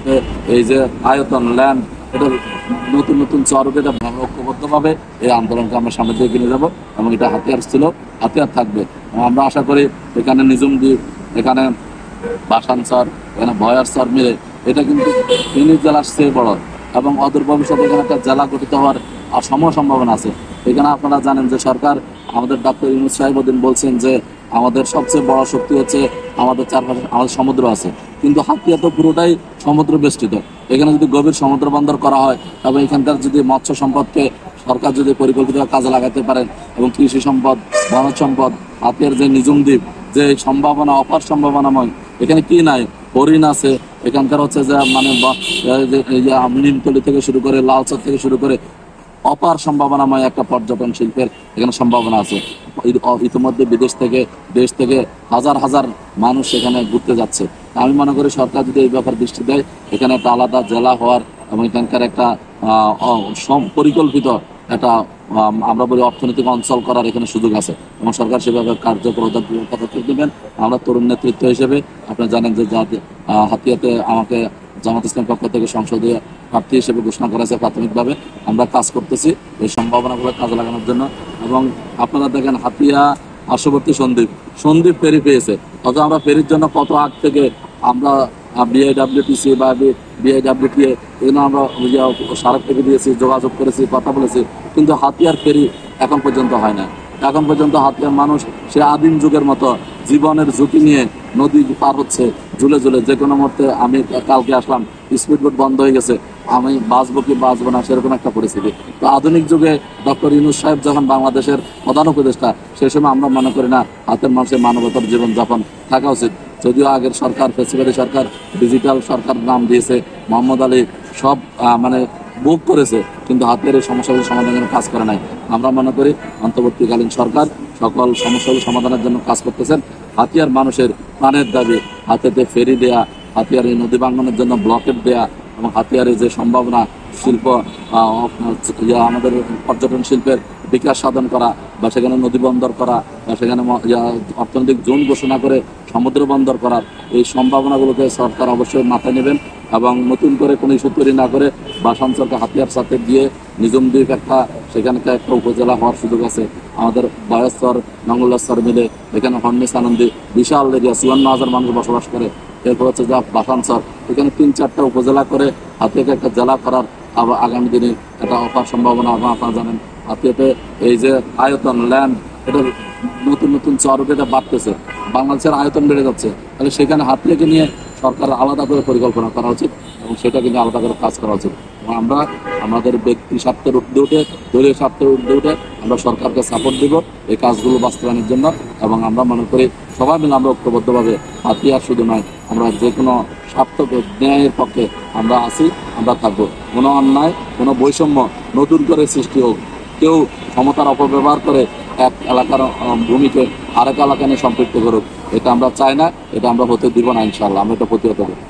হাতিয়াতে এই যে আয়তন ল্যান্ড, এটা নতুন নতুন চরকে এটা ঐক্যবদ্ধভাবে এই আন্দোলনকে আমরা সামনে দিয়ে নিয়ে যাবো এবং এটা হাতিয়ার ছিল, হাতিয়ার থাকবে। আমরা আশা করি এখানে নিজুমদ্বীপ, এখানে বাসানচর, এখানে ভয়ারচর মিলে এটা কিন্তু ফেনী জেলার চেয়ে বড় এবং অদূর ভবিষ্যতে এখানে একটা জেলা গঠিত হওয়ার সম্ভাবনা আছে। এখানে আপনারা জানেন যে সরকার আমাদের ডক্টর ইউনূস সাহেব ওদিন বলছেন যে আমাদের সবচেয়ে বড় শক্তি হচ্ছে আমাদের চারপাশে আমাদের সমুদ্র আছে, কিন্তু হাতিয়া তো পুরোটাই সমুদ্র বেষ্টিত। এখানে যদি গভীর সমুদ্র বন্দর করা হয় এবং এখানকার যদি মৎস্য সম্পদকে সরকার যদি পরিকল্পিতভাবে কাজে লাগাতে পারেন এবং কৃষি সম্পদ, বনজ সম্পদ, হাতিয়ার যে নিজুমদ্বীপ, যে সম্ভাবনা অপার সম্ভাবনাময়, এখানে কি নাই, হরিণ আছে, এখানকার হচ্ছে যে মানে নিমতলি থেকে শুরু করে লালচর থেকে শুরু করে অপার সম্ভাবনাময় একটা পর্যটন শিল্পের এখানে সম্ভাবনা আছে। ইতিমধ্যে বিদেশ থেকে দেশ থেকে হাজার হাজার মানুষ সেখানে ঘুরতে যাচ্ছে। আমি মনে করি সরকার যদি এই ব্যাপারে দৃষ্টি দেয়, এখানে একটা আলাদা জেলা হওয়ার এবং এখানকার একটা পরিকল্পিত একটা আমরা বলি অর্থনৈতিক অঞ্চল করার এখানে সুযোগ আছে এবং সরকার সেভাবে পদক্ষেপ নেবেন। আমরা তরুণ নেতৃত্ব হিসেবে আপনারা জানেন যে হাতিয়াতে আমাকে জামাত ইসলাম পক্ষ থেকে সংসদীয় প্রার্থী হিসেবে ঘোষণা করা হয়েছে। প্রাথমিকভাবে আমরা কাজ করতেছি এই সম্ভাবনাগুলো কাজে লাগানোর জন্য। এবং আপনারা দেখেন হাতিয়া পার্শ্ববর্তী সন্দ্বীপ ফেরি পেয়েছে, অথচ আমরা ফেরির জন্য কত আগ থেকে আমরা বিআইডব্লিউটিসি বা বিআইডব্লিউটিএ এগুলো আমরা স্মারক থেকে দিয়েছি, যোগাযোগ করেছি, কথা বলেছি, কিন্তু হাতিয়ার ফেরি এখন পর্যন্ত হয় না। এখন পর্যন্ত হাতিয়ার মানুষ সে আদিম যুগের মতো জীবনের ঝুঁকি নিয়ে নদী পার হচ্ছে ঝুলে ঝুলে। যে কোনো মুহূর্তে আমি কালকে আসলাম, স্পিডবোট বন্ধ হয়ে গেছে, আমি বাঁচবো কি বাঁচবো না সেরকম একটা পরিস্থিতি। তো আধুনিক যুগে ডক্টর ইউনূস সাহেব যখন বাংলাদেশের প্রধান উপদেষ্টা, সেই সময় আমরা মনে করি না হাতের মানুষের মানবতার জীবনযাপন থাকা উচিত। যদিও আগের সরকার ফেসিবাদী সরকার ডিজিটাল সরকার নাম দিয়েছে, মোহাম্মদ আলী সব মানে বুক করেছে, কিন্তু হাতের এই সমস্যাগুলো সমাধানের জন্য কাজ করে নাই। আমরা মনে করি অন্তর্বর্তীকালীন সরকার সকল সমস্যাগুলো সমাধানের জন্য কাজ করতেছেন। হাতিয়ার মানুষের প্রাণের দাবি, হাতিয়াতে ফেরি দেয়া, হাতিয়ার এই নদী ভাঙনের জন্য ব্লকেট দেয়া এবং হাতিয়ারের যে সম্ভাবনা শিল্প আমাদের পর্যটন শিল্পের বিকাশ সাধন করা বা সেখানে নদী বন্দর করা বা সেখানে অর্থনৈতিক জোন ঘোষণা করে সমুদ্র বন্দর করার এই সম্ভাবনাগুলোকে সরকার অবশ্যই মাথায় নেবেন এবং নতুন করে কোনো ইস্যু তৈরি না করে বাসানচরকে হাতিয়ার সাথে দিয়ে নিজুমদ্বীপ সেখানকার একটা উপজেলা হওয়ার সুযোগ আছে। আমাদের বয়সচর নঙ্গলাচর মিলে এখানে হর্নিস আনন্দী বিশাল এরিয়া ৫৪,০০০ মানুষ বসবাস করে। এরপর হচ্ছে যা বাসানচর, এখানে ৩-৪টা উপজেলা করে হাতিয়াকে একটা জেলা করার আবার আগামী দিনে একটা অপার সম্ভাবনা আপনারা জানেন। হাতিয়াতে এই যে আয়তন ল্যান্ড, এটা নতুন নতুন চরকে এটা বাড়তেছে, বাংলাদেশের আয়তন বেড়ে যাচ্ছে, তাহলে সেখানে হাতিয়াকে নিয়ে সরকার আলাদা করে পরিকল্পনা করা উচিত এবং সেটাকে নিয়ে আলাদা করে কাজ করা উচিত। এবং আমরা আমাদের ব্যক্তি স্বার্থের ঊর্ধ্বে উঠে, দলীয় স্বার্থের ঊর্ধ্বে উঠে আমরা সরকারকে সাপোর্ট দেব এই কাজগুলো বাস্তবায়নের জন্য। এবং আমরা মনে করি সবাই মিলে আমরা ঐক্যবদ্ধভাবে হাতিয়ার শুধু নয়, আমরা যে কোনো স্বার্থ ন্যায়ের পক্ষে আমরা আছি, আমরা থাকবো। কোনো অন্যায়, কোনো বৈষম্য নতুন করে সৃষ্টি হোক, কেউ ক্ষমতার অপব্যবহার করে এক এলাকার ভূমিকে আরেক এলাকা নিয়ে সম্পৃক্ত করুক, এটা আমরা চাই না, এটা আমরা হতে দিব না। ইনশাআল্লাহ আমরা এটা প্রতিহত করব।